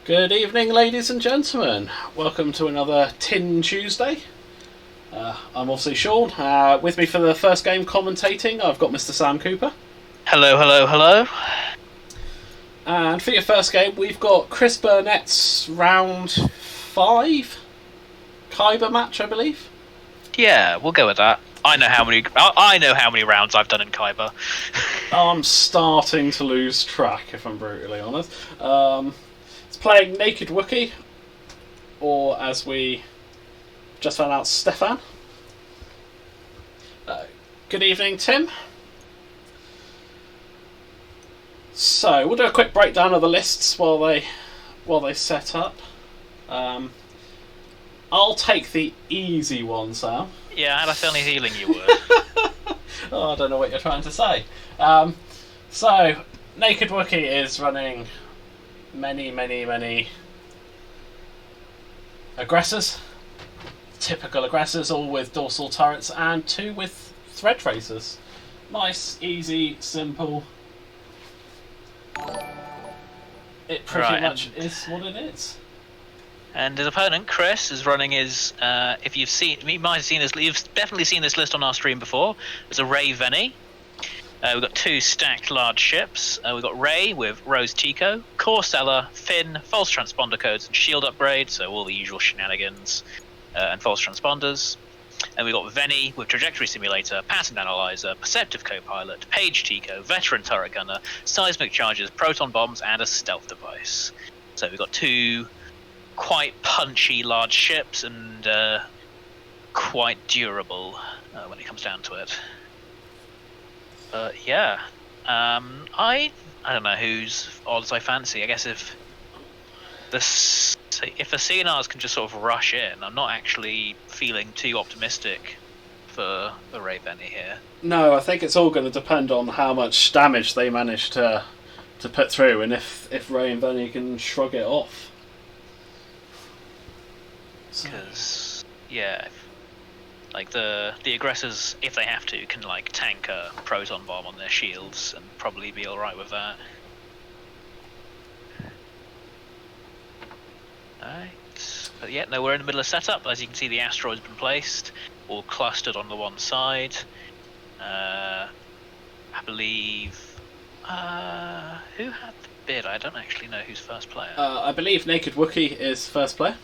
Good evening, ladies and gentlemen. Welcome to another Tin Tuesday. I'm obviously Sean. With me for the first game commentating, I've got Mr. Sam Cooper. Hello, hello, hello. And for your first game, we've got Chris Burnett's round 5 Kyber match, I believe. Yeah, we'll go with that. I know how many rounds I've done in Kyber. I'm starting to lose track, if I'm brutally honest. It's playing Naked Wookie, or as we just found out, Stefan. Good evening, Tim. So we'll do a quick breakdown of the lists while they set up. I'll take the easy one, Sam. Yeah, I had a funny feeling you would. Oh, I don't know what you're trying to say. So Naked Wookie is running many aggressors. Typical aggressors, all with dorsal turrets and 2 with thread tracers. Nice, easy, simple. It pretty much is what it is. And his opponent, Chris, is running his. If you've seen, you might have seen this. You've definitely seen this list on our stream before. There's a Ray Venny. We've got 2 stacked large ships. We've got Ray with Rose Tico, Core Stellar, Finn, false transponder codes, and shield upgrade. So all the usual shenanigans and false transponders. And we've got Venny with Trajectory Simulator, Pattern Analyzer, Perceptive Copilot, Page Tico, Veteran Turret Gunner, Seismic Charges, Proton Bombs, and a Stealth Device. So we've got 2 quite punchy large ships and quite durable when it comes down to it. Yeah, I don't know whose odds I fancy. I guess if the CNRs can just sort of rush in, I'm not actually feeling too optimistic for the Ray Venny here. No, I think it's all going to depend on how much damage they manage to put through, and if Ray and Venny can shrug it off. Because yeah, like the aggressors, if they have to, can like tank a proton bomb on their shields and probably be all right with that. Alright, but yeah, no, we're in the middle of setup. As you can see, the asteroid's been placed, all clustered on the one side. I believe. Who had the bid? I don't actually know who's first player. I believe Naked Wookie is first player.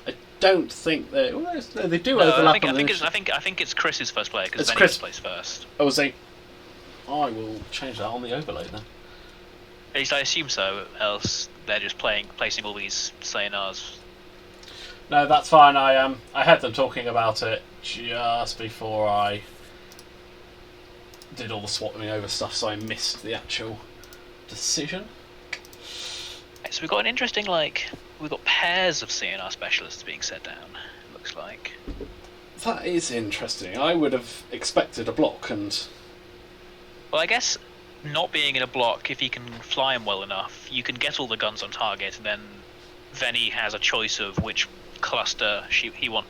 I don't think they do overlap. I think it's Chris's first player because Venny Chris plays first. Oh, is he? I will change that on the overlay then. At least I assume so. Else they're just placing all these CNRs. No, that's fine. I had them talking about it just before I did all the swapping over stuff, so I missed the actual decision. So we've got an interesting we've got pairs of CNR specialists being set down. It looks like. That is interesting. I would have expected a block and. Well, I guess not being in a block, if he can fly him well enough, you can get all the guns on target, and then Venny has a choice of which cluster they want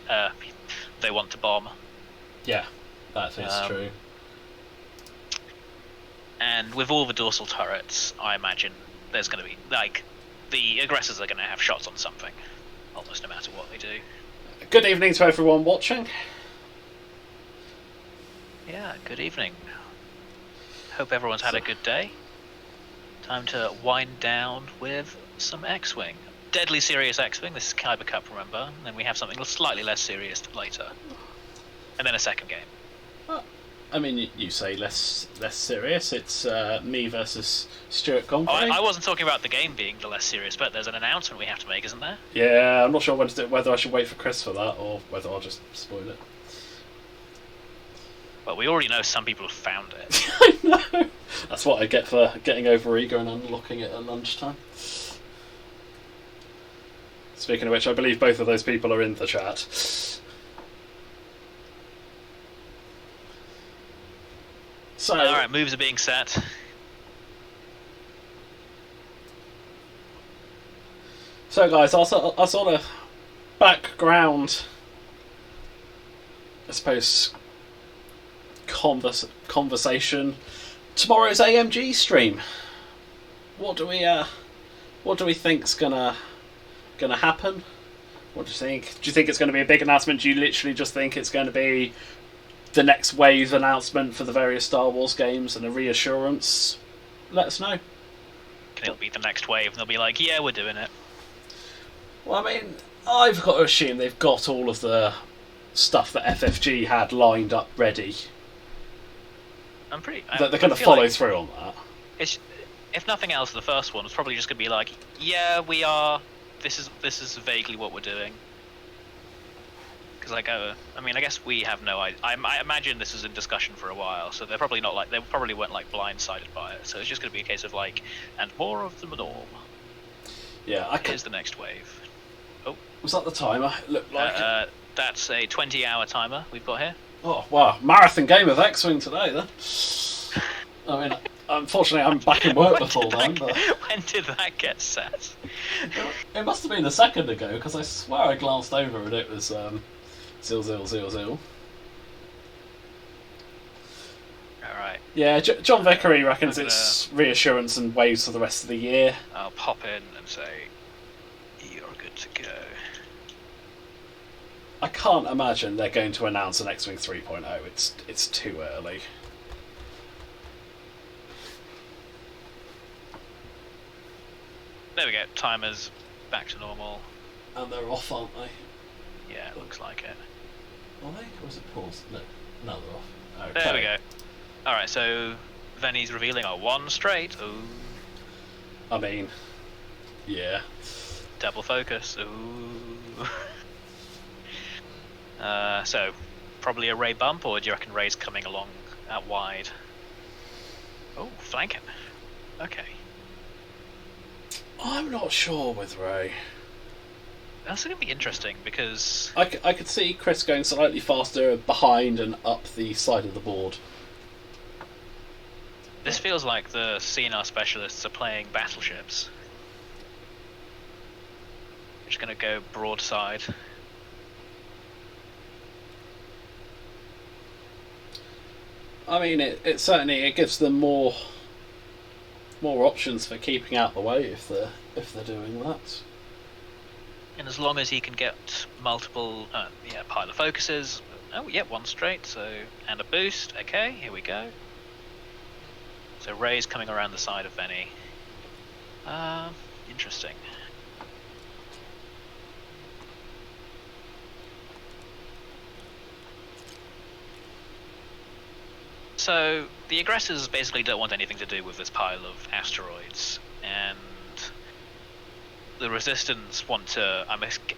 to bomb. Yeah, that is true. And with all the dorsal turrets, I imagine there's going to be the aggressors are going to have shots on something, almost no matter what they do. Good evening to everyone watching. Yeah, good evening. Hope everyone's had a good day. Time to wind down with some X-Wing. Deadly serious X-Wing, this is Kyber Cup, remember? And then we have something slightly less serious later. And then a second game. I mean, you say less serious. It's me versus Stuart Gomfrey. I wasn't talking about the game being the less serious, but there's an announcement we have to make, isn't there? Yeah, I'm not sure whether I should wait for Chris for that or whether I'll just spoil it. Well, we already know some people have found it. I know. That's what I get for getting over eager and unlocking it at lunchtime. Speaking of which, I believe both of those people are in the chat. So, alright, moves are being set. So guys, our sort of background, I suppose, conversation. Tomorrow's AMG stream. what do we think's gonna happen? What do you think? Do you think it's going to be a big announcement? Do you literally just think it's going to be the next wave announcement for the various Star Wars games and a reassurance? Let us know. It'll be the next wave, and they'll be like, "Yeah, we're doing it." Well, I mean, I've got to assume they've got all of the stuff that FFG had lined up ready. That they're going to follow through on that. If nothing else, the first one was probably just going to be like, "Yeah, we are. This is vaguely what we're doing." Because I guess we have no idea. I imagine this is in discussion for a while, so they're probably not they probably weren't like blindsided by it. So it's just going to be a case of like, and more of the norm. Yeah, here's the next wave. Oh, was that the timer? It looked like that's a 20-hour timer we've got here. Oh wow, marathon game of X-Wing today then. I mean, unfortunately, I'm back in work before then. But when did that get set? It must have been a second ago, because I swear I glanced over and it was 000. Alright. Yeah, John Vickery reckons it's reassurance and waves for the rest of the year. I'll pop in and say, "You're good to go." I can't imagine they're going to announce an X-Wing 3.0. It's too early. There we go. Timer's back to normal. And they're off, aren't they? Yeah, it looks like it. Are they? Or is it paused? No, they're off. Okay. There we go. Alright, so Venny's revealing a 1 straight. Ooh. I mean, yeah. Double focus. Ooh. So, probably a Ray bump, or do you reckon Ray's coming along out wide? Oh, flanking. Okay. I'm not sure with Ray. That's going to be interesting, because I could see Chris going slightly faster behind and up the side of the board. This feels like the CNR specialists are playing battleships. We're just going to go broadside. I mean, it certainly gives them more options for keeping out the way if they're doing that. And as long as he can get multiple pilot focuses. Oh yeah, 1 straight, so and a boost. Okay, here we go. So Ray's coming around the side of Venny. Interesting. So the aggressors basically don't want anything to do with this pile of asteroids, and the resistance want to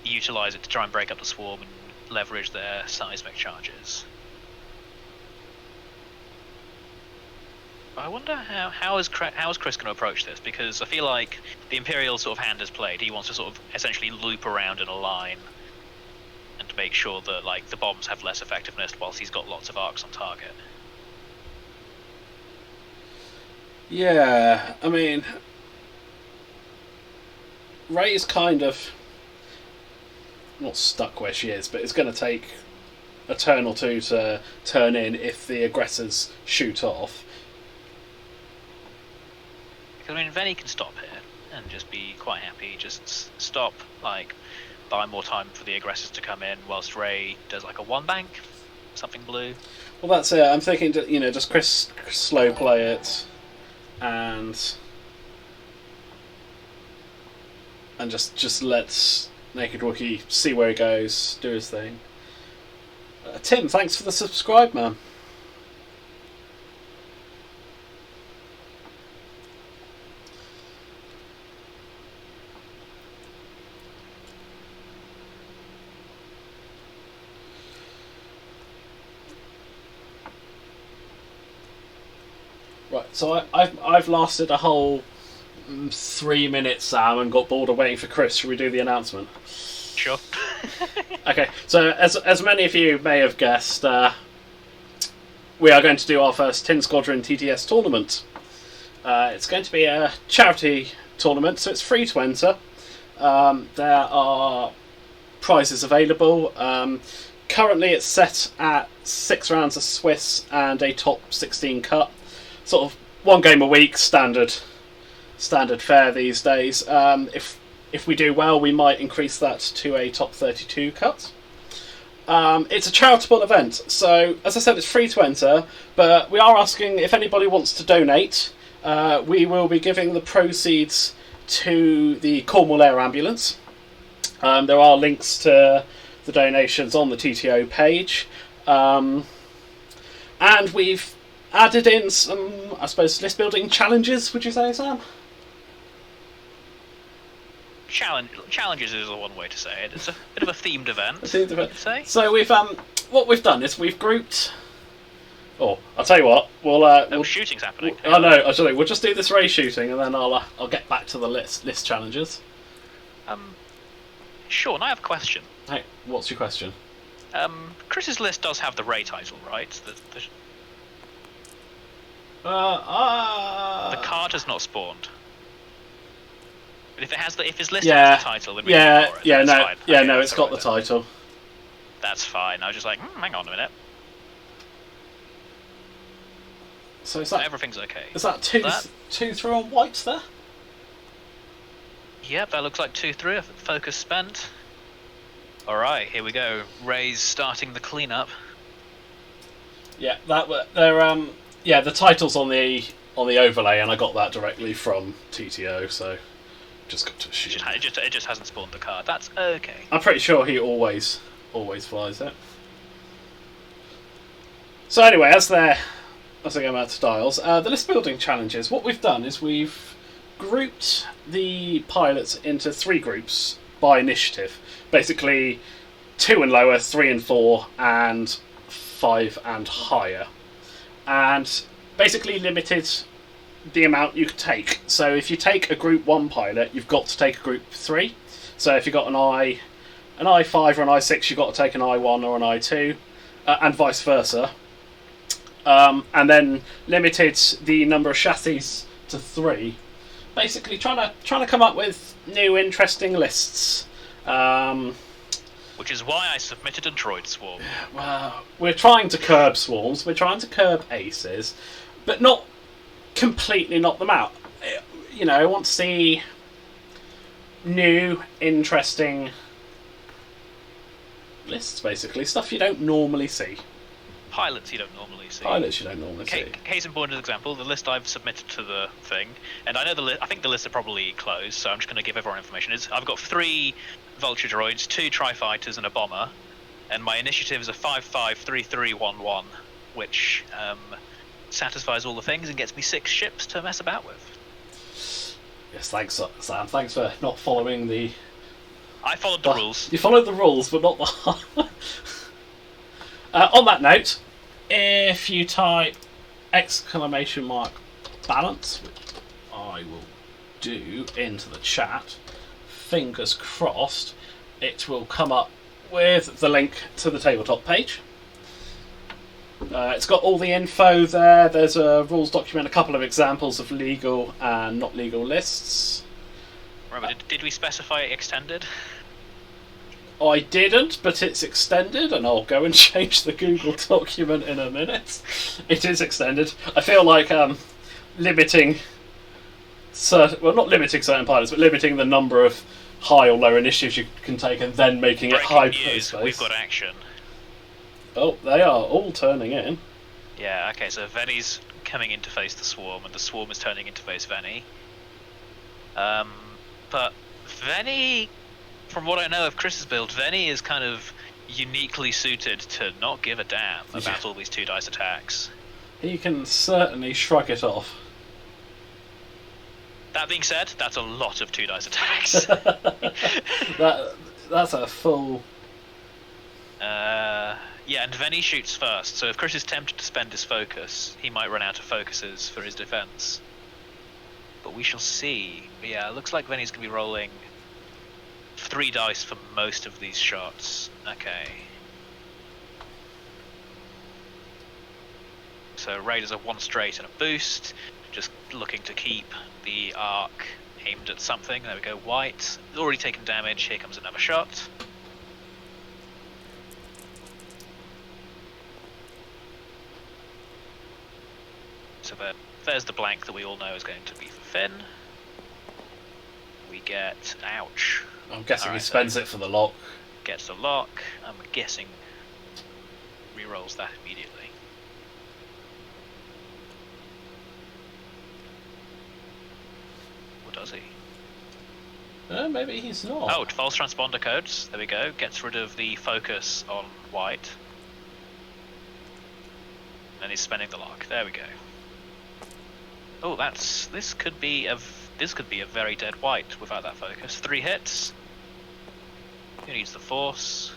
utilize it to try and break up the swarm and leverage their seismic charges. I wonder how is Chris going to approach this, because I feel like the Imperial sort of hand is played. He wants to sort of essentially loop around in a line and to make sure that like the bombs have less effectiveness whilst he's got lots of arcs on target. Yeah, I mean, Ray's kind of not stuck where she is, but it's going to take a turn or two to turn in if the aggressors shoot off. Because I mean, Venny can stop here and just be quite happy. Just stop, like, buy more time for the aggressors to come in, whilst Ray does like a 1 bank, something blue. Well, that's it. I'm thinking, just Chris slow play it. And just let Naked Wookie see where he goes, do his thing. Tim, thanks for the subscribe, man. Right, so I've lasted a whole 3 minutes, Sam, and got bored of waiting for Chris. Should we do the announcement? Sure. Okay, so as many of you may have guessed, we are going to do our first Tin Squadron TTS tournament. It's going to be a charity tournament, so it's free to enter. There are prizes available. Currently it's set at 6 rounds of Swiss and a top 16 cut. Sort of 1 game a week, standard standard fare these days. If we do well, we might increase that to a top 32 cut. It's a charitable event, so as I said, it's free to enter, but we are asking if anybody wants to donate. We will be giving the proceeds to the Cornwall Air Ambulance. There are links to the donations on the TTO page. And we've added in some, I suppose, list building challenges, would you say, Sam? Challenges is one way to say it. It's a bit of a themed event. Say. So we've what we've done is we've grouped. Oh, I'll tell you what. We'll shooting's happening. Oh no, actually, we'll just do this race shooting, and then I'll get back to the list challenges. Sean, I have a question. Hey, what's your question? Chris's list does have the Ray title, right? The card has not spawned. But if his list has the title, then we can ignore it. It's got the title. That's fine. I was just like, hang on a minute. So is that everything's okay? Is that two through on white there? Yep, that looks like 2 through. Focus spent. All right, here we go. Ray's starting the cleanup. Yeah, the title's on the overlay, and I got that directly from TTO, so just got to assume. It just hasn't spawned the card. That's okay. I'm pretty sure he always flies it. So anyway, as I go back to dials, the list building challenges. What we've done is we've grouped the pilots into 3 groups by initiative. Basically, 2 and lower, 3 and 4, and 5 and higher. And basically limited the amount you could take. So if you take a Group 1 pilot, you've got to take a Group 3. So if you've got an I5 or an I6, you've got to take an I1 or an I2, and vice versa. And then limited the number of chassis to 3. Basically trying to come up with new interesting lists. Which is why I submitted a droid swarm. Well, we're trying to curb swarms, we're trying to curb aces, but not completely knock them out. You know, I want to see new, interesting lists, basically. Stuff you don't normally see. Pilots you don't normally see. See. Case in point, as an example, the list I've submitted to the thing, and I know I think the lists are probably closed, so I'm just going to give everyone information. I've got 3 vulture droids, 2 tri-fighters, and a bomber, and my initiative is a 5-5-3-3-1-1, which satisfies all the things and gets me 6 ships to mess about with. Yes, thanks, Sam. Thanks for not following the... I followed the rules. You followed the rules, but not the... on that note, if you type !balance, which I will do into the chat, fingers crossed, it will come up with the link to the tabletop page. It's got all the info there. There's a rules document, a couple of examples of legal and not legal lists. Remember, did we specify extended? I didn't, but it's extended, and I'll go and change the Google document in a minute. It is extended. I feel like limiting not limiting certain pilots, but limiting the number of high or low initiatives you can take, and then making it high space. We've got action. Oh, they are all turning in. Yeah, okay, so Venny's coming in to face the Swarm, and the Swarm is turning in to face Venny. But Venny, from what I know of Chris's build, Venny is kind of uniquely suited to not give a damn about all these 2 dice attacks. He can certainly shrug it off. That being said, that's a lot of 2 dice attacks. That's a full... Yeah, and Venny shoots first, so if Chris is tempted to spend his focus, he might run out of focuses for his defense. But we shall see. But yeah, it looks like Venny's going to be rolling 3 dice for most of these shots. Okay. So Raiders are 1 straight and a boost, just looking to keep the arc aimed at something. There we go, white. Already taken damage, here comes another shot. So there's the blank that we all know is going to be for Finn. we get... Ouch. I'm guessing he Alright, spends it for the lock. Gets the lock. I'm guessing rerolls that immediately. Or does he? Maybe he's not. Oh, false transponder codes. There we go. Gets rid of the focus on white. And he's spending the lock. There we go. Oh, this could be a very dead white without that focus. 3 hits. Who needs the force?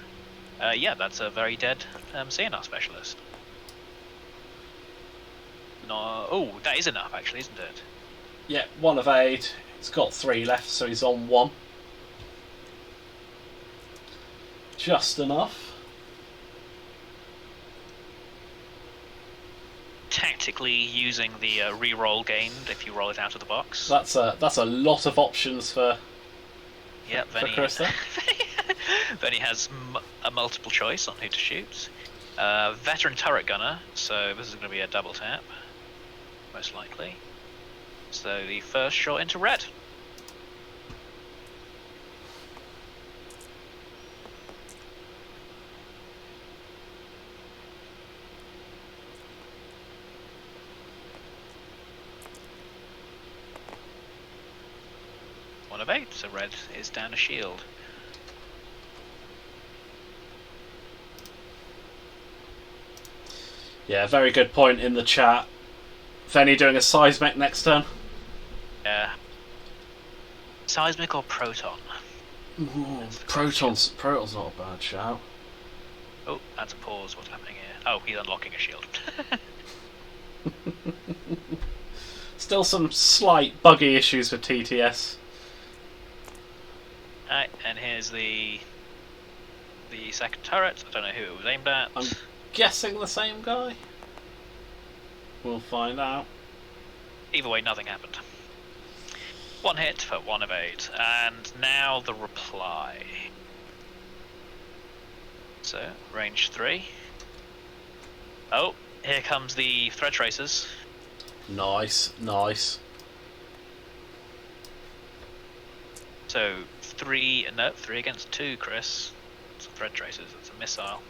Yeah, that's a very dead CNR specialist. No, oh, that is enough actually, isn't it? Yeah, 1 evade. He's got 3 left, so he's on 1. Just enough. Tactically using the reroll gained if you roll it out of the box. That's a lot of options for. Yep, for Chris there. Then he has a multiple choice on who to shoot. Veteran turret gunner, so this is going to be a double tap, most likely. So the first shot into red. One of 8, so red is down a shield. Yeah, very good point in the chat. Venny doing a seismic next turn. Yeah. Seismic or proton? Ooh, Proton's not a bad shout. Oh, that's a pause. What's happening here? Oh, he's unlocking a shield. Still some slight buggy issues with TTS. Alright, and here's the second turret. I don't know who it was aimed at. I'm guessing the same guy. We'll find out. Either way, nothing happened. 1 hit for 1 evade. And now the reply. So, range 3. Oh, here comes the thread tracers. Nice, nice. So, 3 against 2, Chris. It's thread tracers, it's a missile.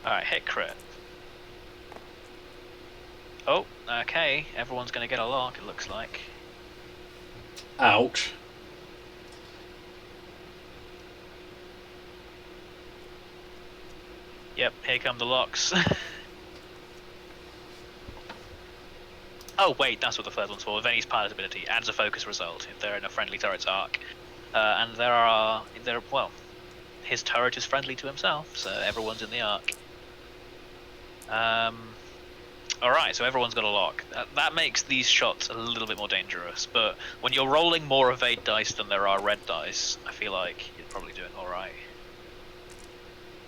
Alright, hit crit. Oh, okay. Everyone's going to get a lock, it looks like. Ouch. Yep, here come the locks. Oh, wait, that's what the third one's for. Veni's pilot ability adds a focus result if they're in a friendly turret's arc. And well, his turret is friendly to himself, so everyone's in the arc. Alright, so everyone's got a lock. That makes these shots a little bit more dangerous, but when you're rolling more evade dice than there are red dice, I feel like you're probably doing alright.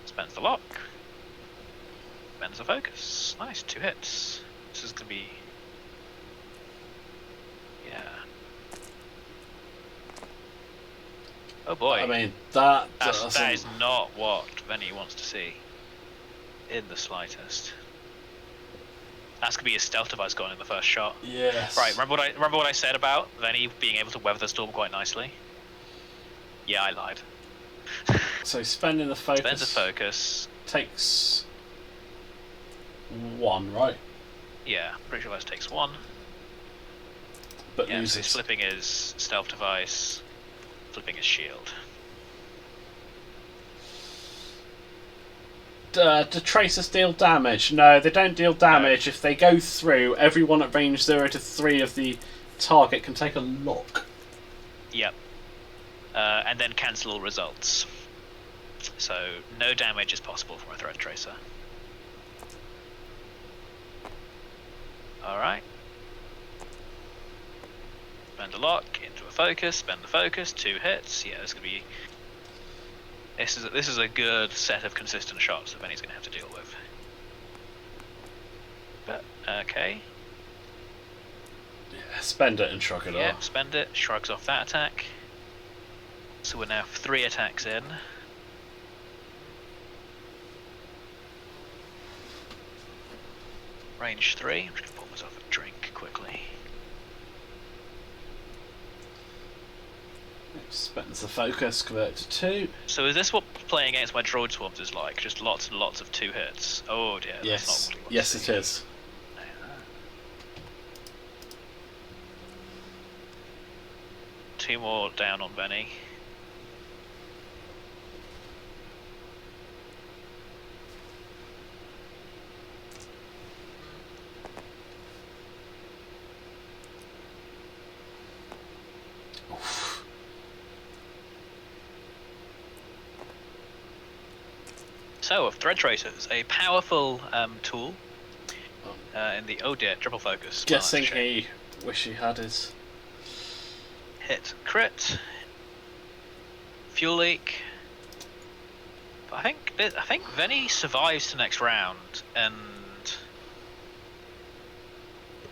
Spends the lock. Spends the focus. Nice, 2 hits. This is going to be... yeah. Oh boy. I mean, that is not what Venny wants to see. In the slightest. That's gonna be a stealth device going in the first shot. Yes. Right. Remember what I said about Venny being able to weather the storm quite nicely. Yeah, I lied. So spending the focus. Spends the focus. Takes 1, right? Yeah, pretty sure that takes 1. But yeah, loses. so he's flipping his stealth device, flipping his shield. Do tracers deal damage? No, they don't deal damage. No. If they go through, everyone at range 0 to 3 of the target can take a lock. Yep. And then cancel all results. So no damage is possible from a threat tracer. Alright. Spend a lock, into a focus, spend the focus, 2 hits. Yeah, this could be... This is a good set of consistent shots that Benny's going to have to deal with. But, okay. Yeah, spend it and shrug it off. Yeah, spend it, shrugs off that attack. So we're now 3 attacks in. Range 3. I'm just going to pull myself a Spends the focus, convert to 2. So is this what playing against my droid swarms is like? Just lots and lots of 2 hits? Oh dear, Yes. that's not what he wants Yes, to it see. is. Two more down on Benny. So, of Thread Tracers, a powerful tool in the, oh dear, triple focus. Guessing he wish he had his... Hit, crit, fuel leak. But I think Venny survives to next round, and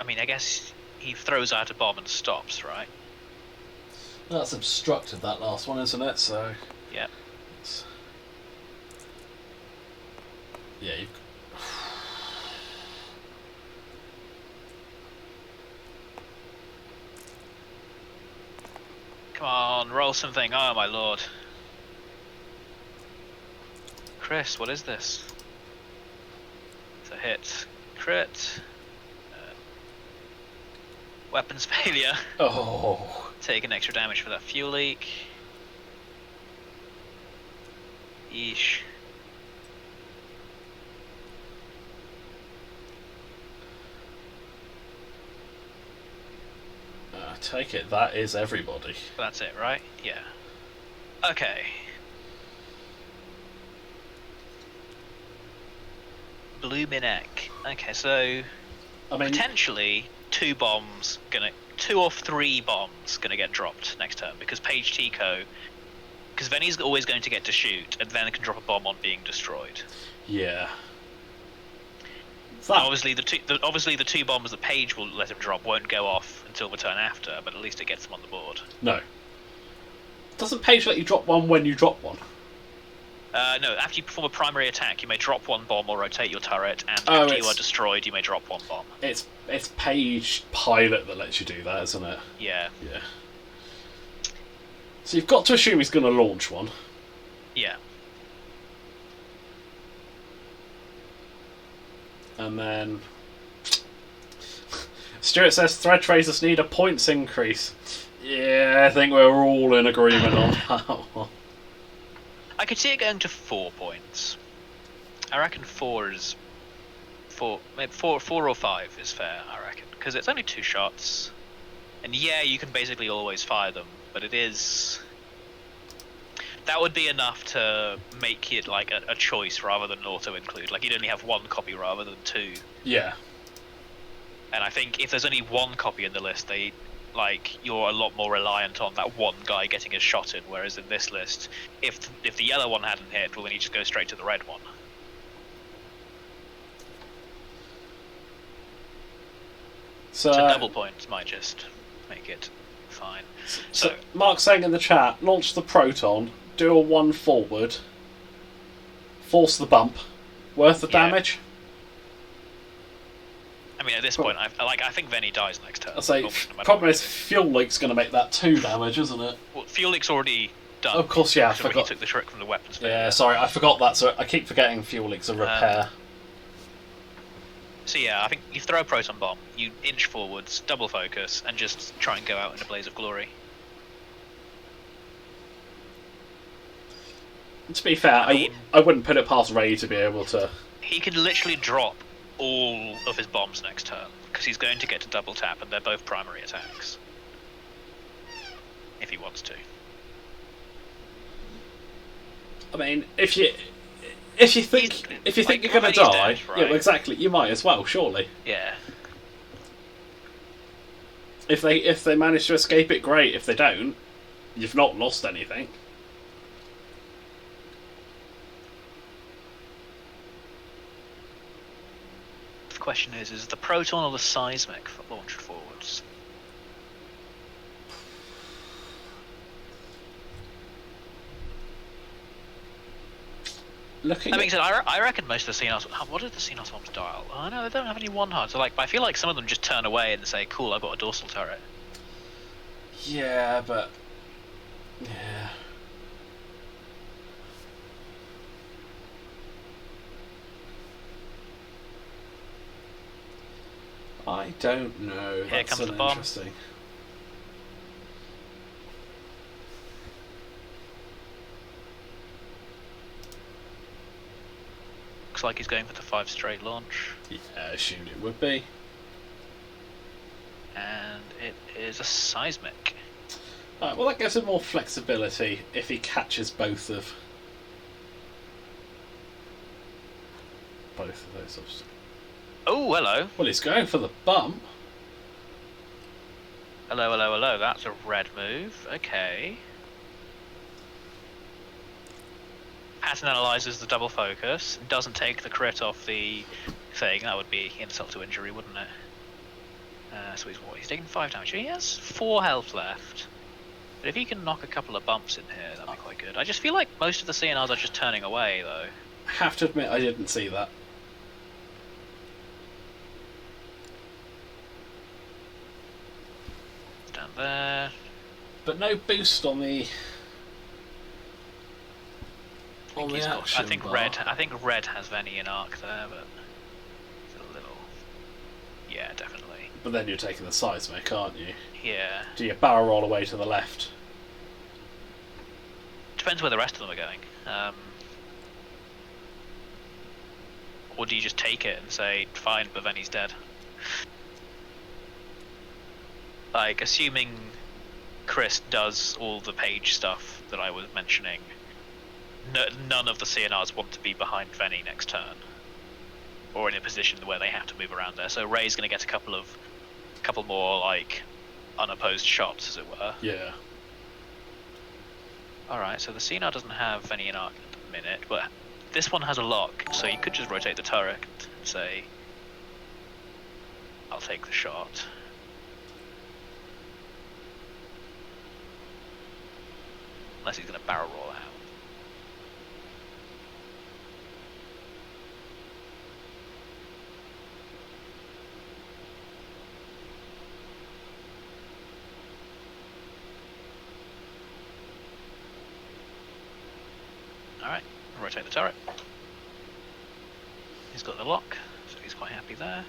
I mean, I guess he throws out a bomb and stops, right? That's obstructed, that last one, isn't it? So... Yeah. Yeah, you've... Come on, roll something. Oh my lord. Chris, what is this? It's a hit. Crit. Weapons failure. Oh. Taking extra damage for that fuel leak. Yeesh. I take it that is everybody. That's it, right? Yeah. Okay. Bloominek. Okay, so I mean, potentially 2 bombs gonna, 2 or 3 bombs gonna get dropped next turn because Page Tico, because Venny's always going to get to shoot and then can drop a bomb on being destroyed. yeah. Obviously, the 2 bombs that Page will let him drop won't go off until the turn after, but at least it gets them on the board. No. Doesn't Page let you drop one when you drop one? No, after you perform a primary attack, you may drop 1 bomb or rotate your turret, and after you are destroyed, you may drop 1 bomb. It's Page Pilot that lets you do that, isn't it? Yeah. Yeah. So you've got to assume he's going to launch one. Yeah. And then... Stuart says Thread Tracers need a points increase. Yeah, I think we're all in agreement on that one. I could see it going to 4 points. I reckon 4 is... maybe 4 or 5 is fair, I reckon. Because it's only 2 shots. And yeah, you can basically always fire them, but it is... That would be enough to make it like a choice rather than an auto-include. Like, you'd only have 1 copy rather than 2. Yeah. And I think if there's only 1 copy in the list, you're a lot more reliant on that 1 guy getting his shot in, whereas in this list, if the yellow one hadn't hit, well then you just go straight to the red one. So double points might just make it fine. So Mark's saying in the chat, launch the Proton, do a 1 forward, force the bump, worth the damage? I mean, at this point, I think Venny dies next turn. I'll say, no matter problem what is fuel leak's going to make that 2 damage, isn't it? Well, fuel leak's already done. Of course, yeah, I He forgot. took the trick from the weapons. Yeah, sorry, I forgot that, so I keep forgetting fuel leak's a repair. So yeah, I think you throw a proton bomb, you inch forwards, double focus, and just try and go out in a blaze of glory. To be fair, I wouldn't put it past Ray to be able to... He could literally drop all of his bombs next turn, because he's going to get to double tap, and they're both primary attacks. If he wants to. I mean, if you think you're going to die, dead, right? yeah, well, exactly, you might as well, surely. Yeah. If they manage to escape it, great. If they don't, you've not lost anything. The question is the proton or the seismic launched forwards? Looking That being said, I reckon most of the Xenos... What did the Xenos bombs dial? Oh no, they don't have any 1-hard. So I feel like some of them just turn away and say, cool, I've got a dorsal turret. Yeah, but Yeah. I don't know. Here That's comes an the bomb. interesting. Looks like he's going for the 5 straight launch. Yeah, I assumed it would be. And it is a seismic. Alright, well that gives him more flexibility if he catches both of those obstacles. Oh, hello. Well, he's going for the bump. Hello, hello, hello. That's a red move. Okay. Pattern analyzes the double focus. Doesn't take the crit off the thing. That would be insult to injury, wouldn't it? So he's taking 5 damage. He has 4 health left. But if he can knock a couple of bumps in here, that'd be quite good. I just feel like most of the CNRs are just turning away, though. I have to admit, I didn't see that. Down there. But no boost on the action I think bar. red has Venny in arc there, but it's a little. Yeah, definitely. But then you're taking the seismic, aren't you? Yeah. Do you barrel roll away to the left? Depends where the rest of them are going. Or do you just take it and say, fine, but Venny's dead? Like, assuming Chris does all the page stuff that I was mentioning, none of the CNRs want to be behind Venny next turn. Or in a position where they have to move around there. So Ray's going to get a couple more, like, unopposed shots, as it were. Yeah. Alright, so the CNR doesn't have Venny in arc at the minute, but this one has a lock, so you could just rotate the turret and say, I'll take the shot. Unless he's going to barrel roll out. Alright, rotate the turret. He's got the lock, so he's quite happy there.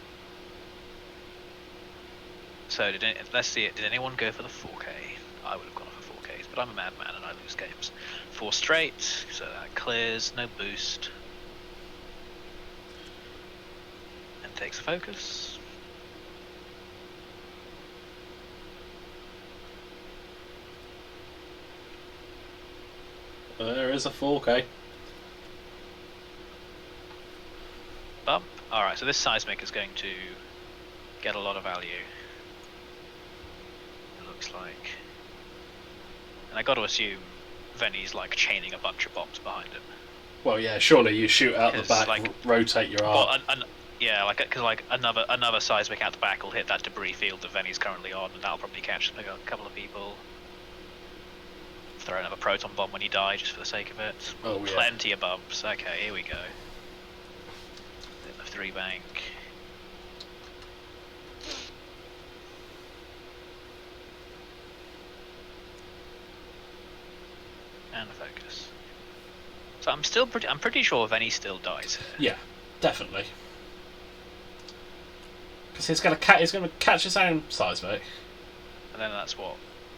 So, let's see it. Did anyone go for the 4K? I would have gone for 4Ks, but I'm a madman and I lose games. 4 straight, so that clears, no boost. And takes a focus. There is a 4K. Bump. Alright, so this seismic is going to get a lot of value. It looks like. And I got to assume Venny's like chaining a bunch of bombs behind him. Well, yeah, surely you shoot out the back, like, rotate your arm. Well, yeah, because like another seismic out the back will hit that debris field that Venny's currently on, and that'll probably catch a couple of people. Throw another proton bomb when he dies, just for the sake of it. Oh, yeah. Plenty of bumps. Okay, here we go. Bit of 3 bank. And a focus. So I'm pretty sure Venny still dies here. Yeah, definitely. Because he's gonna catch his own seismic. And then that's what?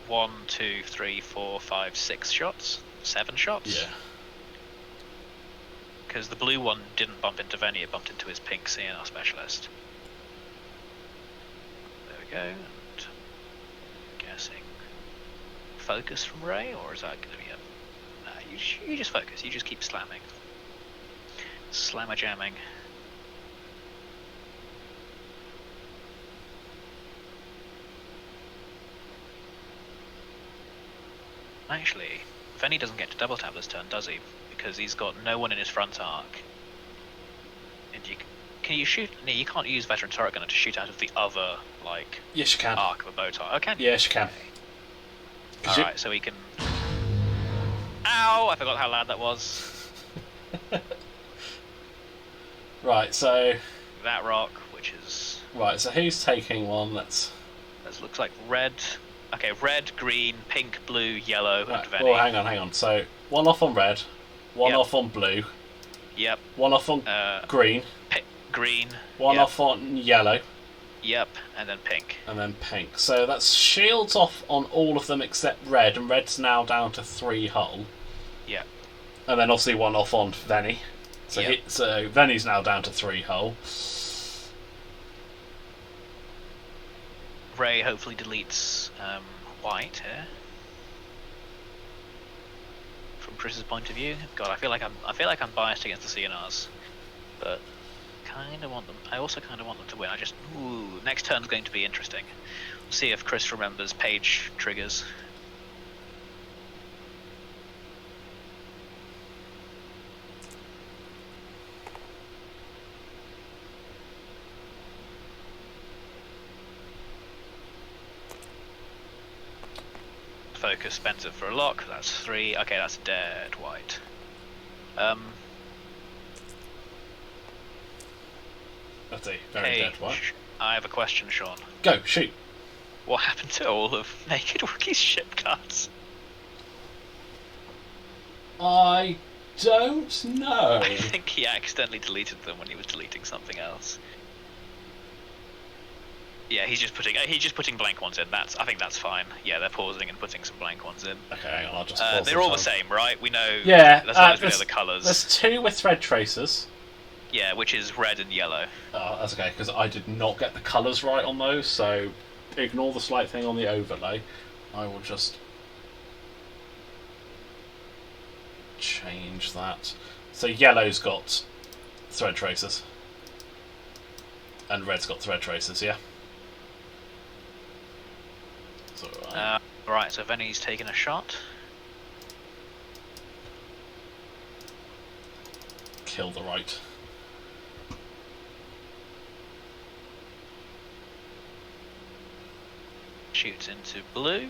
1, 2, 3, 4, 5, 6 shots? 7 shots? Yeah. Because the blue one didn't bump into Venny, it bumped into his pink CNR specialist. There we go. And guessing focus from Ray, or is that going to be a... you just focus, you just keep slamming. Slammer jamming. Actually, Venny doesn't get to double tap this turn, does he? Because he's got no one in his front arc. And can you shoot? No, you can't use veteran turret gunner to shoot out of the other, like, yes, you can. arc of a bow tie. Oh, can you? Yes, you can. Alright, so he can... Ow! I forgot how loud that was. Right, so... That rock, which is... Right, so who's taking one? That looks like red Okay, red, green, pink, blue, yellow, and Right, Venny. well, hang on. So, one off on red, one Yep. off on blue, Yep. one off on green, Green. one Yep. off on yellow, Yep. And then pink. and then pink. So that's shields off on all of them except red, and red's now down to 3 hull. Yep. And then obviously one off on Venny. So, Yep. so Venny's now down to 3 hull. Ray hopefully deletes white here. From Chris's point of view, God, I feel like I'm biased against the CNRs, but kind of want them. I also kind of want them to win. Next turn's going to be interesting. We'll see if Chris remembers page triggers. Focus Spencer for a lock. That's 3. Okay, that's dead white. That's a very dead white. I have a question, Sean. Go, shoot. What happened to all of Naked Wookie's ship cards? I don't know. I think he accidentally deleted them when he was deleting something else. Yeah, he's just putting blank ones in. I think that's fine. Yeah, they're pausing and putting some blank ones in. Okay, hang on, I'll just pause they're all the same, right? We know. Yeah, as long as we know the colours. There's 2 with thread tracers. Yeah, which is red and yellow. Oh, that's okay, because I did not get the colours right on those, so ignore the slight thing on the overlay. I will just change that. So yellow's got thread tracers. And red's got thread tracers, yeah? Right, so Venny's taking a shot. Kill the right. Shoots into blue.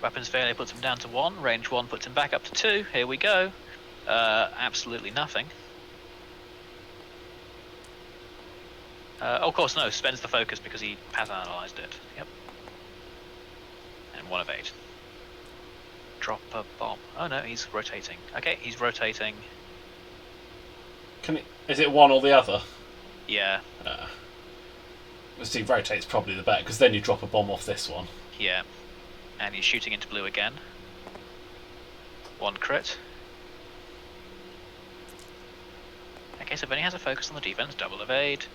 Weapons failure puts him down to 1. Range 1 puts him back up to 2. Here we go. Absolutely nothing. Of course, no. Spends the focus because he has analysed it. Yep. And 1 of 8. Drop a bomb. Oh no, he's rotating. Okay, he's rotating. Is it one or the other? Yeah. See, rotate's probably the better, because then you drop a bomb off this one. Yeah. And he's shooting into blue again. 1 crit. Okay, so Benny has a focus on the defense. Double evade.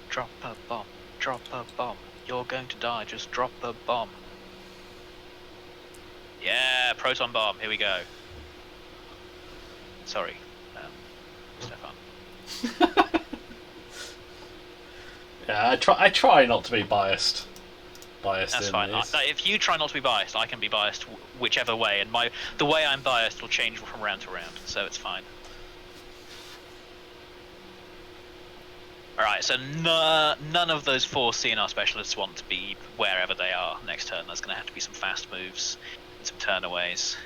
Drop a bomb. Drop a bomb. You're going to die. Just drop a bomb. Yeah, proton bomb. Here we go. Sorry, Stefan. Yeah, I try not to be biased. That's fine. If you try not to be biased, I can be biased whichever way, and the way I'm biased will change from round to round, so it's fine. Alright, so none of those 4 CNR specialists want to be wherever they are next turn. There's going to have to be some fast moves and some turnaways,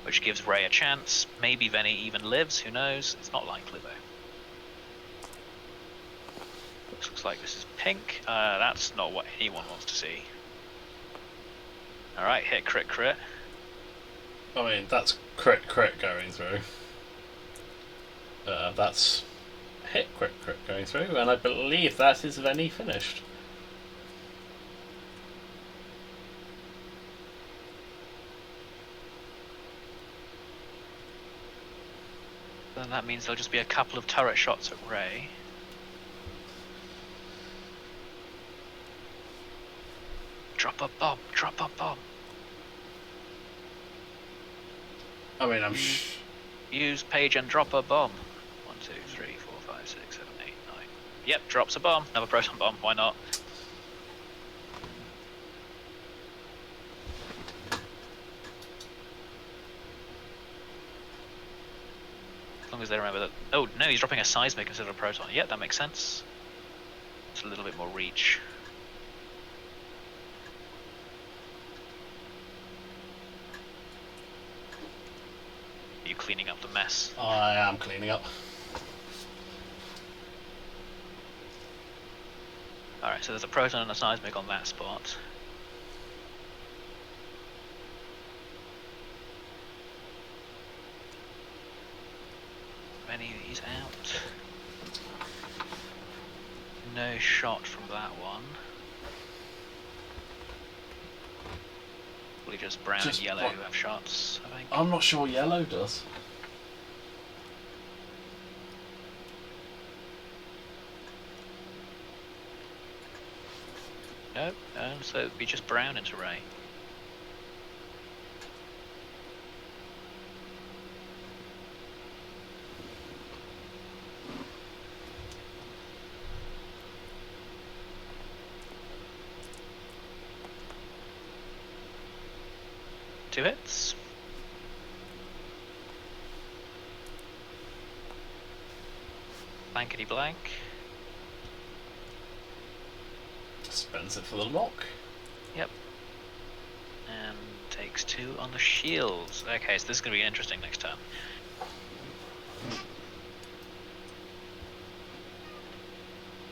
which gives Ray a chance. Maybe Venny even lives, who knows? It's not likely, though. Looks like this is pink. That's not what anyone wants to see. Alright, hit, crit, crit. I mean, that's crit going through. That's hit, crit going through, and I believe that is Venny finished. Then that means there'll just be a couple of turret shots at Ray. Drop a bomb, drop a bomb. I mean, Use page and drop a bomb. 1, 2, 3, 4, 5, 6, 7, 8, 9. Yep, drops a bomb. Another proton bomb. Why not? As long as they remember that. Oh no, he's dropping a seismic instead of a proton. Yep, that makes sense. It's a little bit more reach. You cleaning up the mess. I am cleaning up. Alright, so there's a proton and a seismic on that spot. He's out. No shot from that one. Probably just brown and yellow who have shots, I think. I'm not sure yellow does. Nope, so it'd be just brown into Ray. Two hits. Blankety blank. Spends it for the lock. Yep. And takes 2 on the shields. Okay, so this is going to be interesting next turn.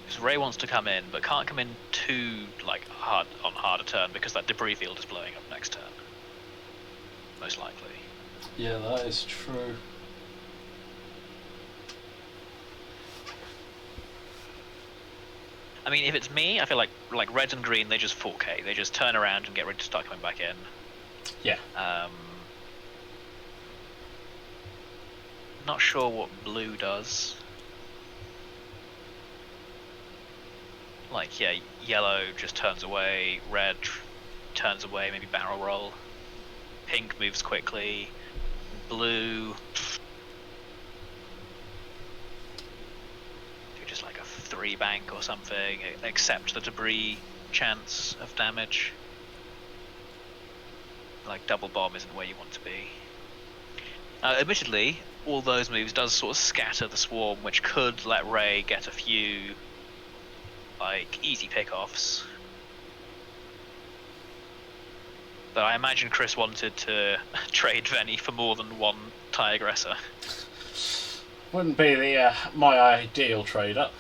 Because Ray wants to come in, but can't come in too hard on harder turn because that debris field is blowing up next turn. Most likely. Yeah, that is true. I mean, if it's me, I feel like red and green, they just 4K. They just turn around and get ready to start coming back in. Yeah. Not sure what blue does. Like, yeah, yellow just turns away, red turns away, maybe barrel roll. Pink moves quickly. Blue. Do just like a 3 bank or something. Accept the debris chance of damage. Like double bomb isn't where you want to be. Admittedly, all those moves does sort of scatter the swarm, which could let Ray get a few like easy pickoffs. But I imagine Chris wanted to trade Venny for more than one TIE aggressor. Wouldn't be the my ideal trade-up.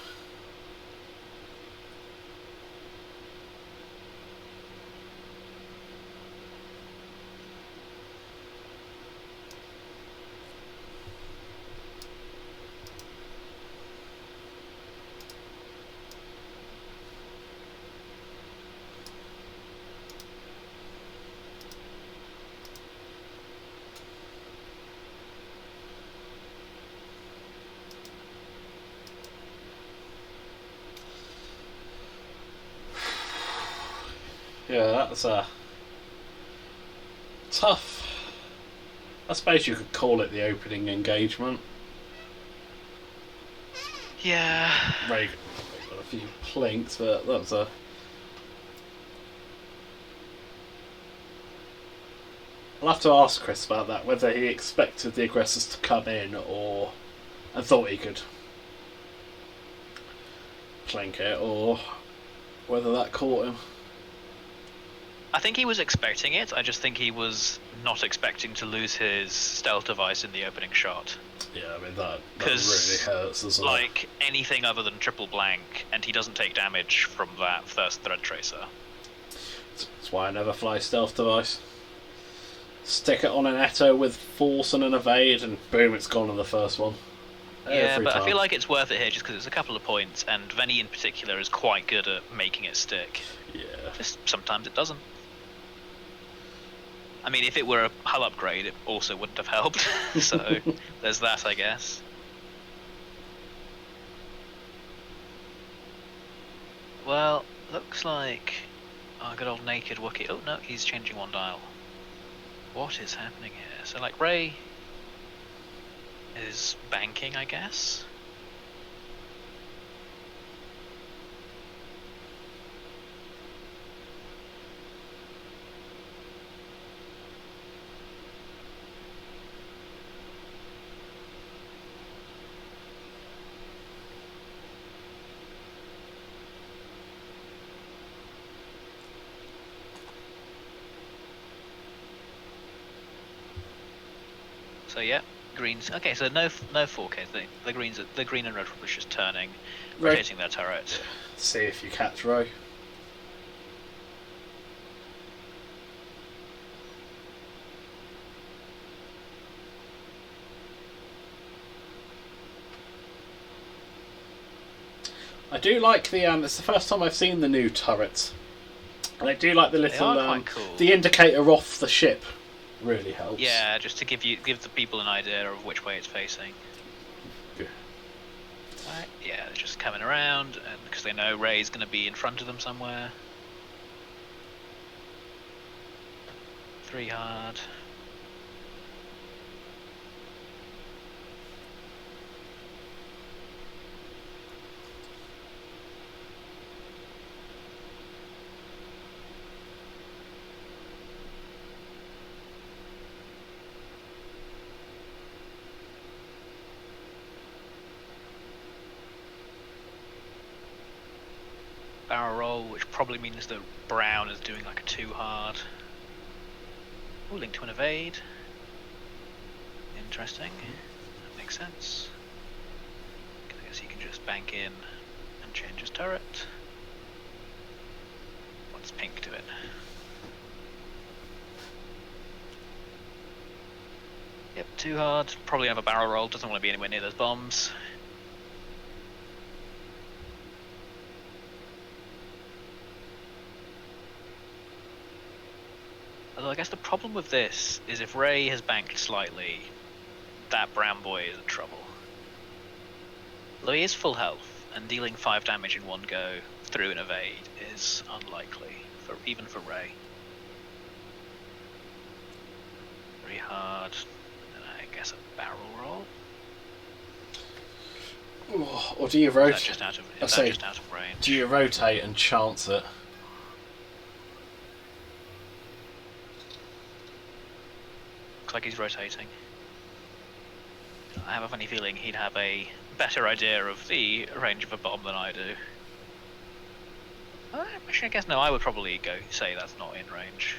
Yeah, that's tough. I suppose you could call it the opening engagement. Yeah. Ray got a few plinks, but that's a... I'll have to ask Chris about that, whether he expected the aggressors to come in or and thought he could plink it, or whether that caught him. I think he was expecting it. I just think he was not expecting to lose his stealth device in the opening shot. Yeah, I mean that really hurts as well. Like anything other than triple blank, and he doesn't take damage from that first thread tracer. That's why I never fly stealth device. Stick it on an Eto with force and an evade, and boom, it's gone on the first one. Yeah, but I feel like it's worth it here just because it's a couple of points, and Venny in particular is quite good at making it stick. Yeah. Just sometimes it doesn't. I mean, if it were a hull upgrade, it also wouldn't have helped. So there's that, I guess. Well, looks like our good old naked Wookie. Oh no, he's changing one dial. What is happening here? So like Ray is banking, I guess. So yeah, greens. Okay, so no 4K. The green and red were just turning, Right. rotating their turret. See if you catch Roe. I do like the it's the first time I've seen the new turrets. And I do like the little quite cool. the indicator off the ship really helps. Yeah, just to give the people an idea of which way it's facing. Yeah. Right, yeah, they're just coming around, and because they know Ray's going to be in front of them somewhere. 3 hard. Barrel roll, which probably means that Brown is doing like a 2 hard. Ooh, link to an evade. Interesting. That makes sense. I guess he can just bank in and change his turret. What's pink to it? Yep, 2 hard. Probably have a barrel roll. Doesn't want to be anywhere near those bombs. Although I guess the problem with this is if Ray has banked slightly, that brown boy is in trouble. Though he is full health, and dealing 5 damage in one go through an evade is unlikely, even for Ray. Very hard, and I guess a barrel roll. Or do you rotate? Is that just out of range? Do you rotate and chance it? Looks like he's rotating. I have a funny feeling he'd have a better idea of the range of a bomb than I do. Actually, I guess no, I would probably say that's not in range.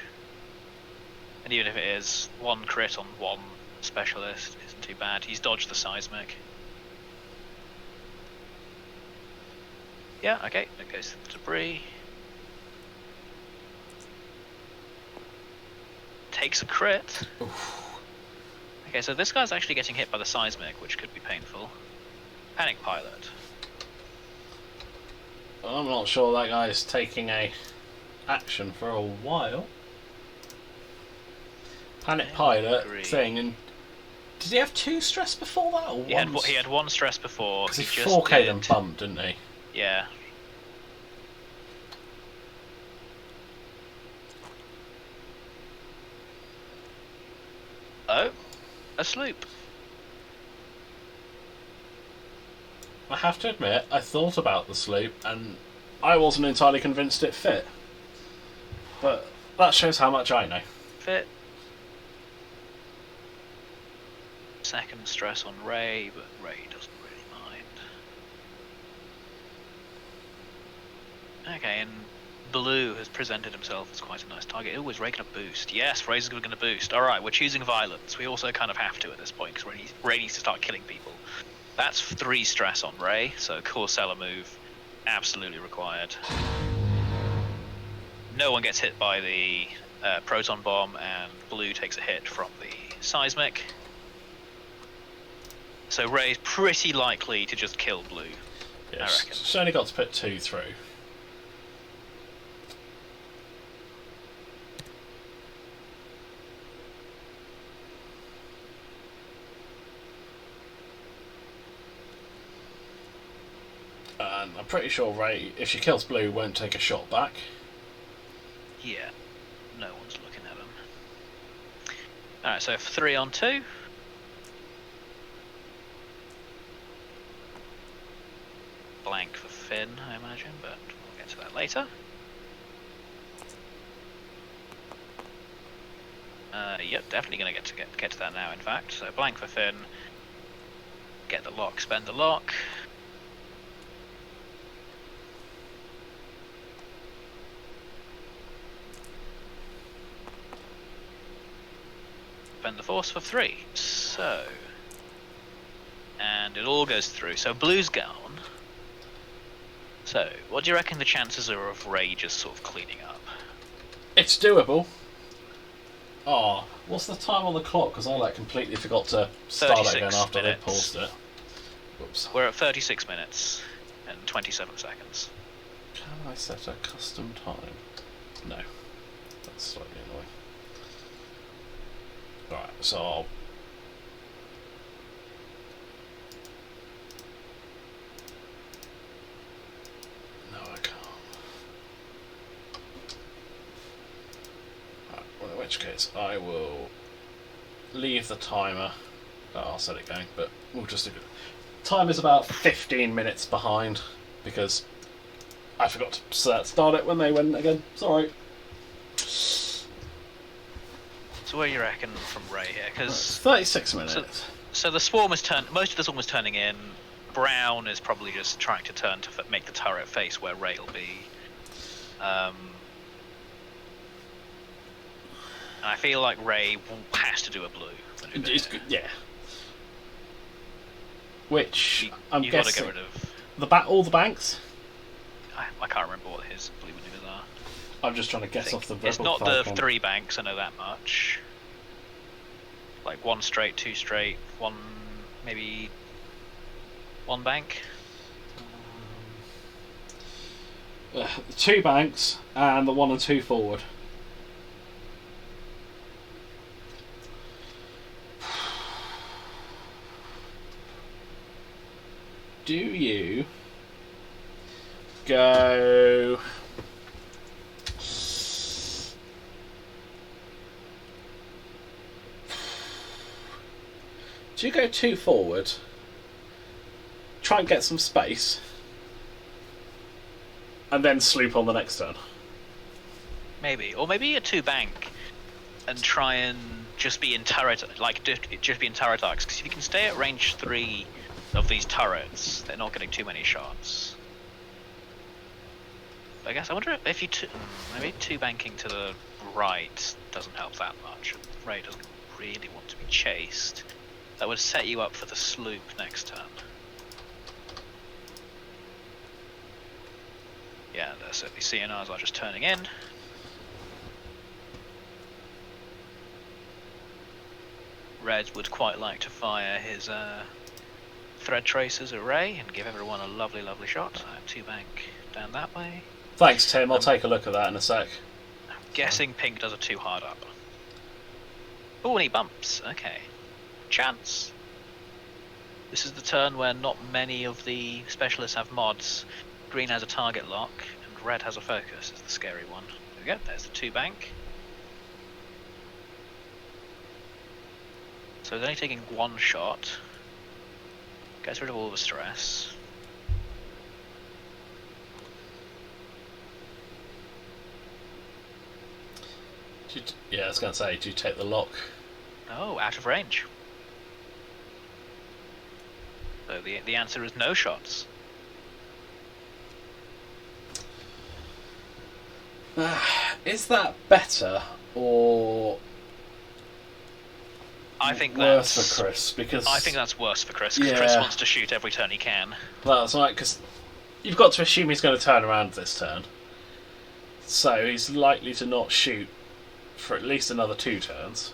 And even if it is, 1 crit on 1 specialist isn't too bad. He's dodged the seismic. Yeah, okay, that goes to the debris. Takes a crit. Oof. Okay, so this guy's actually getting hit by the seismic, which could be painful. Panic pilot. I'm not sure that guy's taking a action for a while. Panic pilot thing, and did he have 2 stress before that, or he had 1 stress before. Because he 4K'd and bumped, didn't he? Yeah. Oh, a sloop. I have to admit, I thought about the sloop, and I wasn't entirely convinced it fit. But that shows how much I know. Fit. Second stress on Ray, but Ray doesn't really mind. Okay, and Blue has presented himself as quite a nice target. Oh, is Ray going to boost? Yes, Ray's going to boost. Alright, we're choosing violence. We also kind of have to at this point, because Ray needs to start killing people. That's 3 stress on Ray, so Corsair move absolutely required. No one gets hit by the proton bomb, and Blue takes a hit from the seismic. So Ray's pretty likely to just kill Blue, I reckon. She's only got to put 2 through. And I'm pretty sure Ray, if she kills Blue, won't take a shot back. Yeah, no one's looking at him. Alright, so 3 on 2. Blank for Finn, I imagine, but we'll get to that later. Yep, definitely going to get to that now, in fact. So blank for Finn. Get the lock, spend the lock. Spend the force for 3. So And it all goes through. So blue's gone. So, what do you reckon the chances are of Ray just sort of cleaning up? It's doable. Oh, what's the time on the clock? Because I completely forgot to start it again after they paused it. Whoops. We're at 36 minutes and 27 seconds. Can I set a custom time? No. That's slightly annoying. Right, so I'll... No, I can't. Right, well, in which case I will leave the timer. I'll set it going, but we'll just do it. Time is about 15 minutes behind because I forgot to start it when they went again. Sorry. So what do you reckon from Ray here? Because 36 minutes. So the swarm is most of the swarm is turning in. Brown is probably just trying to turn to make the turret face where Ray will be. And I feel like Ray has to do a blue. It's good, yeah. Which I'm you guessing got to get rid of all the banks. I can't remember what his blue maneuvers are. I'm just trying to guess off the. It's not the 3 banks. I know that much. Like 1 straight, 2 straight, 1 maybe 1 bank. 2 banks and the 1 and 2 forward. Do you go... Do you go 2 forward, try and get some space, and then sloop on the next turn? Maybe. Or maybe a 2 bank and try and just be in turret, just be in turret arcs, because if you can stay at range 3 of these turrets, they're not getting too many shots. I guess I wonder if you maybe 2 banking to the right doesn't help that much. Ray doesn't really want to be chased. That would set you up for the sloop next turn. Yeah, there's certainly CNRs are just turning in. Red would quite like to fire his thread tracers at Ray and give everyone a lovely, lovely shot. 2 bank down that way. Thanks, Tim. I'll take a look at that in a sec. I'm guessing pink does a 2 hard up. Oh, and he bumps. Okay. Chance. This is the turn where not many of the specialists have mods. Green has a target lock, and red has a focus. Is the scary one. There we go. There's the 2 bank. So he's only taking 1 shot. Gets rid of all the stress. Yeah, I was going to say, do you take the lock? Oh, out of range. So the answer is no shots. Is that better or I think worse that's for Chris? Because I think that's worse for Chris, because Chris wants to shoot every turn he can. That's right, because you've got to assume he's going to turn around this turn. So he's likely to not shoot for at least another 2 turns.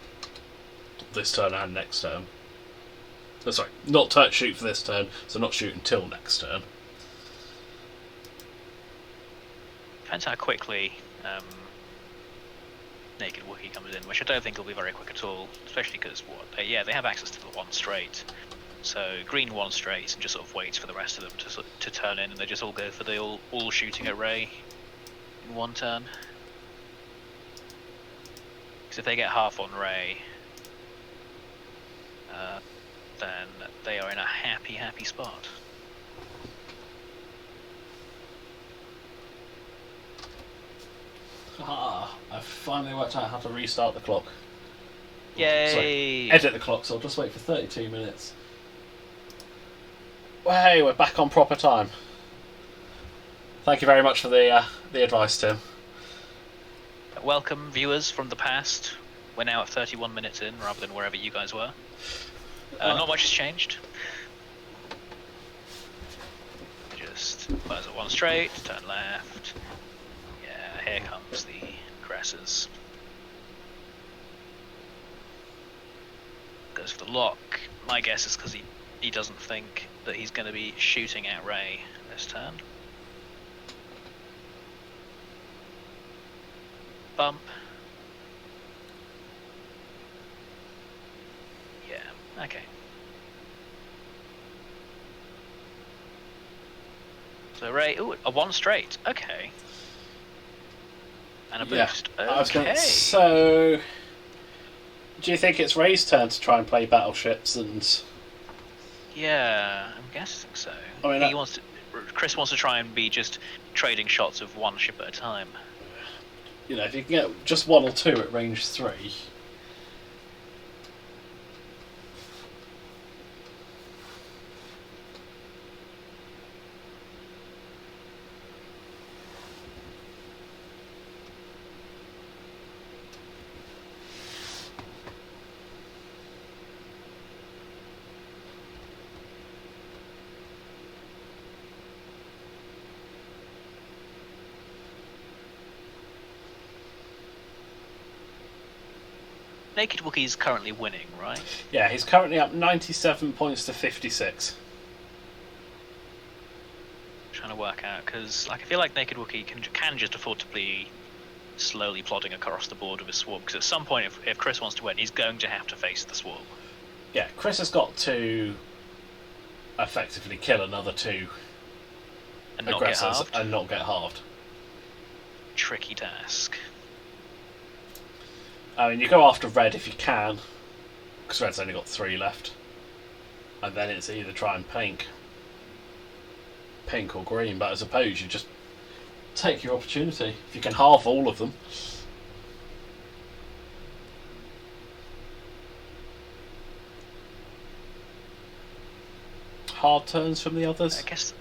This turn and next turn. Oh, sorry, not shoot for this turn, so not shoot until next turn. Depends how quickly Naked Wookie comes in, which I don't think will be very quick at all, especially because they have access to the 1 straight. So green 1 straight and just sort of waits for the rest of them to turn in, and they just all go for the all shooting at Ray in 1 turn. Because if they get half on Ray, then they are in a happy spot. I finally worked out how to restart the clock. Yay! Sorry, edit the clock, so I'll just wait for 32 minutes. Well, hey, we're back on proper time. Thank you very much for the advice, Tim. Welcome, viewers from the past. We're now at 31 minutes in, rather than wherever you guys were. Not much has changed. just fires at one straight, turn left. Yeah, here comes the Cresses. Goes for the lock. My guess is because he doesn't think that he's going to be shooting at Ray this turn. Bump. Yeah, okay. So Ray, ooh, a one straight, okay. And a boost, okay. So, do you think it's Ray's turn to try and play battleships and... Yeah, I'm guessing so. I mean, Chris wants to try and be just trading shots of one ship at a time. You know, if you can get just one or two at range 3... Naked Wookie's currently winning, right? Yeah, he's currently up 97 points to 56. Trying to work out, because I feel like Naked Wookie can just afford to be slowly plodding across the board with his swarm, because at some point, if Chris wants to win, he's going to have to face the swarm. Yeah, Chris has got to effectively kill another 2 and aggressors and not get halved. Tricky task. I mean, you go after red if you can, because red's only got 3 left. And then it's either try and pink or green, but I suppose you just take your opportunity. If you can halve all of them. Hard turns from the others? I guess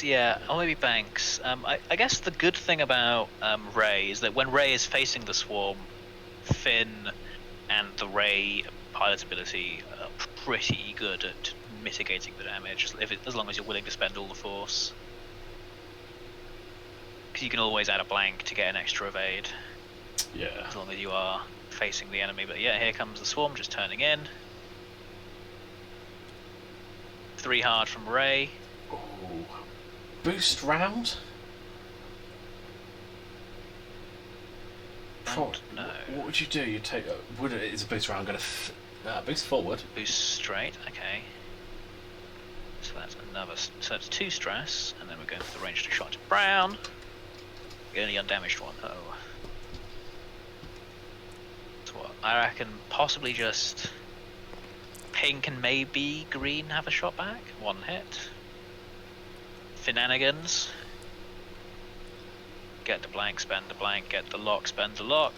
yeah, or maybe Banks. I guess the good thing about Ray is that when Ray is facing the swarm, Finn and the Ray pilot ability are pretty good at mitigating the damage, as long as you're willing to spend all the force. Because you can always add a blank to get an extra evade. Yeah. As long as you are facing the enemy. But yeah, here comes the swarm just turning in. 3 hard from Ray. Ooh. Boost round? No. What would you do? You take. Is a boost round going to boost forward? Boost straight. Okay. So that's another. So that's 2 stress, and then we're going for the ranged shot to Brown. The only undamaged one. Oh. So what? I reckon possibly just pink and maybe green have a shot back. 1 hit. Finanigans. Get the blank, spend the blank, get the lock, spend the lock.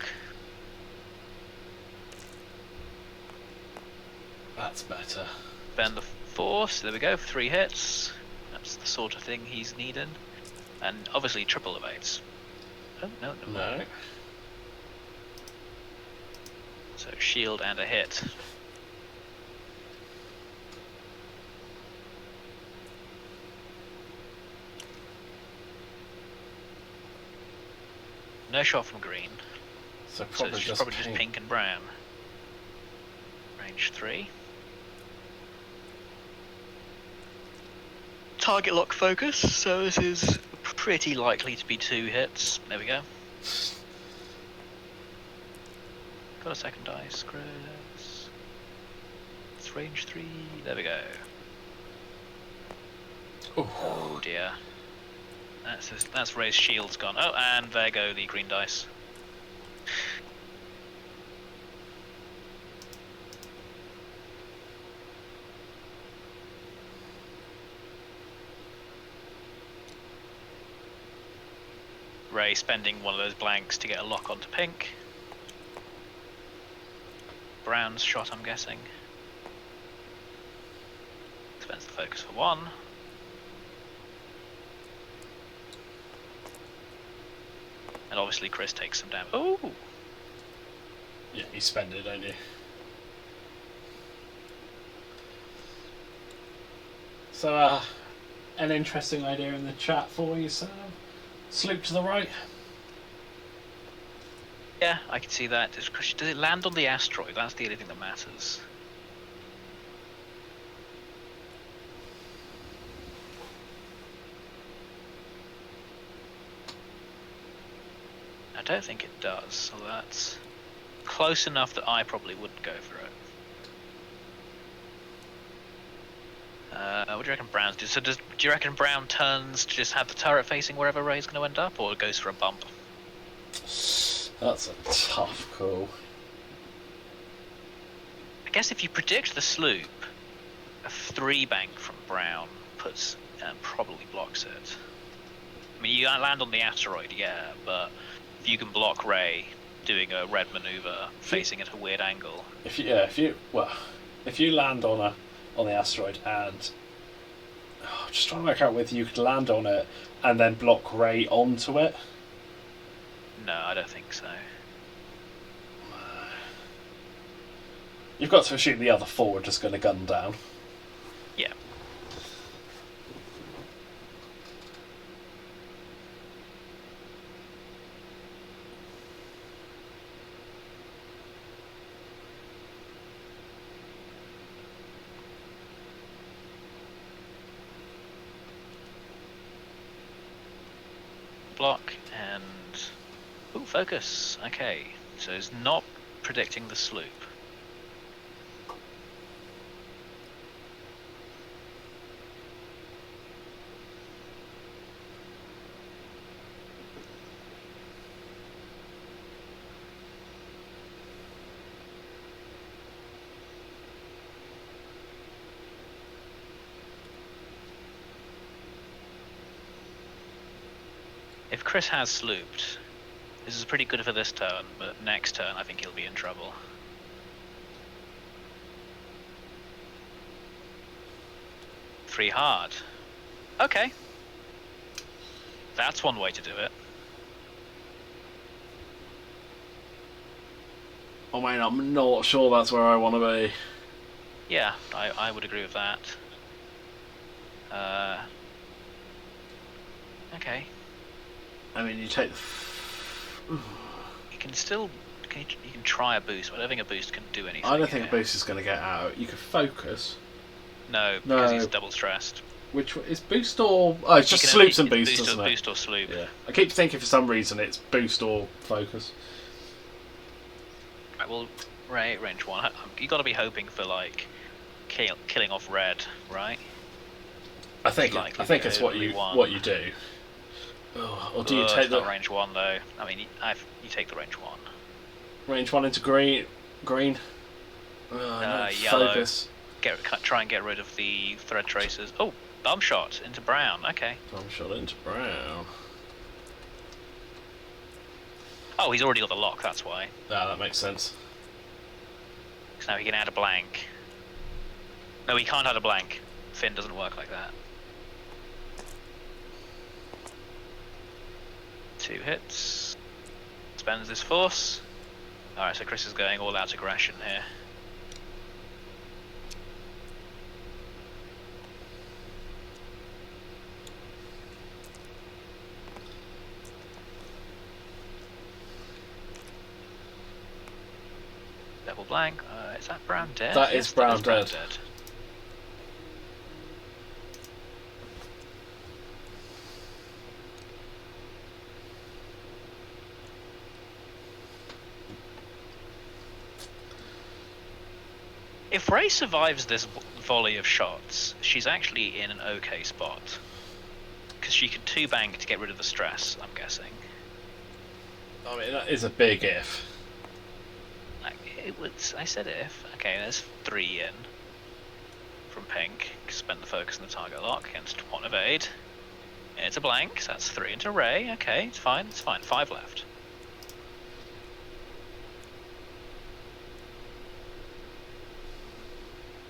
That's better. Spend the force, there we go, 3 hits. That's the sort of thing he's needing. And obviously triple evades. Oh, no. So shield and a hit. No shot from green. So probably, it's just just pink and brown. Range 3. Target lock focus, so this is pretty likely to be 2 hits. There we go. Got a second dice, Chris. It's range 3. There we go. Ooh. Oh dear. That's Ray's shield's gone. Oh, and there go the green dice. Ray spending one of those blanks to get a lock onto pink. Brown's shot, I'm guessing. Spends the focus for 1. And obviously Chris takes some damage. Oh! Yeah, you spend it, don't you? So, an interesting idea in the chat for you, Sam. Sloop to the right. Yeah, I can see that. Does it land on the asteroid? That's the only thing that matters. I don't think it does, so that's close enough that I probably wouldn't go for it. What do you reckon Brown's do? So do you reckon Brown turns to just have the turret facing wherever Ray's going to end up, or goes for a bump? That's a tough call. I guess if you predict the sloop, a 3 bank from Brown puts probably blocks it. I mean, you land on the asteroid, yeah, but if you can block Ray doing a red maneuver facing at a weird angle. If you land on the asteroid and I'm just trying to work out whether you could land on it and then block Ray onto it. No, I don't think so. You've got to assume the other 4 are just going to gun down. Yeah. Block and focus. Okay, so it's not predicting the sloop. If Chris has slooped, this is pretty good for this turn, but next turn I think he'll be in trouble. Free hard. Okay. That's one way to do it. I mean, I'm not sure that's where I want to be. Yeah, I would agree with that. Okay. I mean, you take the... You can still... You can try a boost, but I don't think a boost can do anything. I don't think a boost is going to get out. You could focus. No, because he's double stressed. Which is boost or... Oh, it's just sloops and boost, isn't it? Boost or sloop. Yeah. I keep thinking for some reason it's boost or focus. Right, well, Ray, range 1. You got to be hoping for, like, killing off red, right? I think it's what you do. Oh, or do you take the range 1 though? I mean, you take the range 1. Range 1 into green. Yellow. Focus. Try and get rid of the thread tracers. Oh, bum shot into brown. Okay. Bum shot into brown. Oh, he's already got the lock. That's why. Ah, that makes sense. So now he can add a blank. No, he can't add a blank. Finn doesn't work like that. 2 hits. Spends this force. Alright, so Chris is going all out aggression here. Double blank. Is that Brown dead? That is Brown dead. If Ray survives this volley of shots, she's actually in an okay spot. Because she can 2-bank to get rid of the stress, I'm guessing. I mean, that is a big if. I said if. Okay, there's 3 in. From pink. Spent the focus on the target lock against 1 evade. It's a blank, so that's 3 into Ray. Okay, it's fine, 5 left.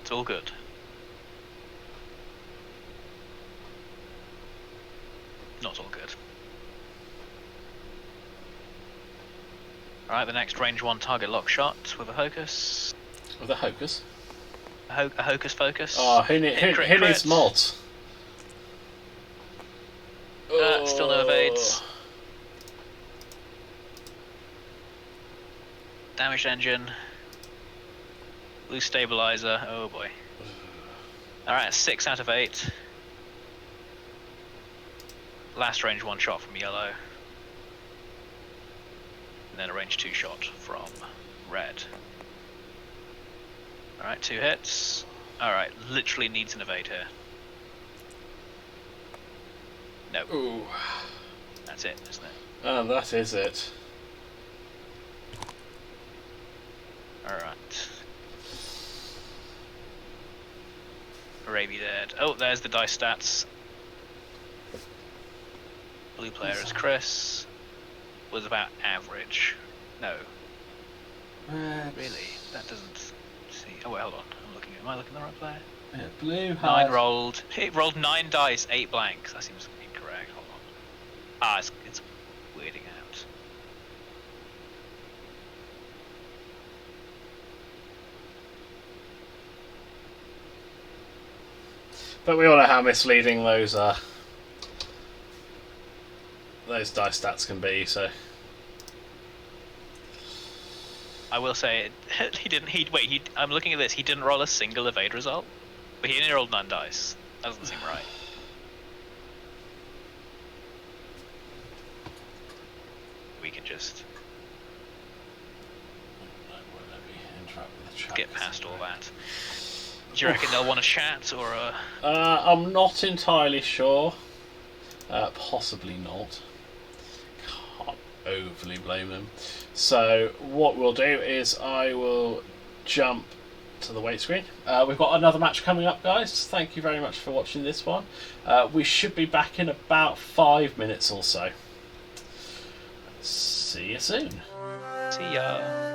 It's all good. Not all good. Alright, the next range 1 target lock shot with a hocus. With a hocus? A hocus focus. Oh, who needs mods? Still no evades. Damaged engine. Loose stabilizer. Oh boy. Alright, 6 out of 8. Last range 1 shot from yellow. And then a range 2 shot from red. Alright, 2 hits. Alright, literally needs an evade here. No. Ooh. That's it, isn't it? And that is it. Alright. Araby dead. Oh, there's the dice stats. Blue player is Chris. Was about average. No. Really? That doesn't see. Oh wait, hold on. Am I looking at the right player? Yeah, blue 9 rolled. It rolled 9 dice, 8 blanks. That seems incorrect. Hold on. Ah, it's weirding out. But we all know how misleading those dice stats can be, so. I will say he didn't. I'm looking at this. He didn't roll a single evade result, but he only rolled 9 dice. That doesn't seem right. We can just get past all that. Do you reckon they'll want a chat or a? I'm not entirely sure. Possibly not. Can't overly blame them. So what we'll do is I will jump to the wait screen. We've got another match coming up, guys. Thank you very much for watching this one. We should be back in about 5 minutes or so. See you soon. See ya.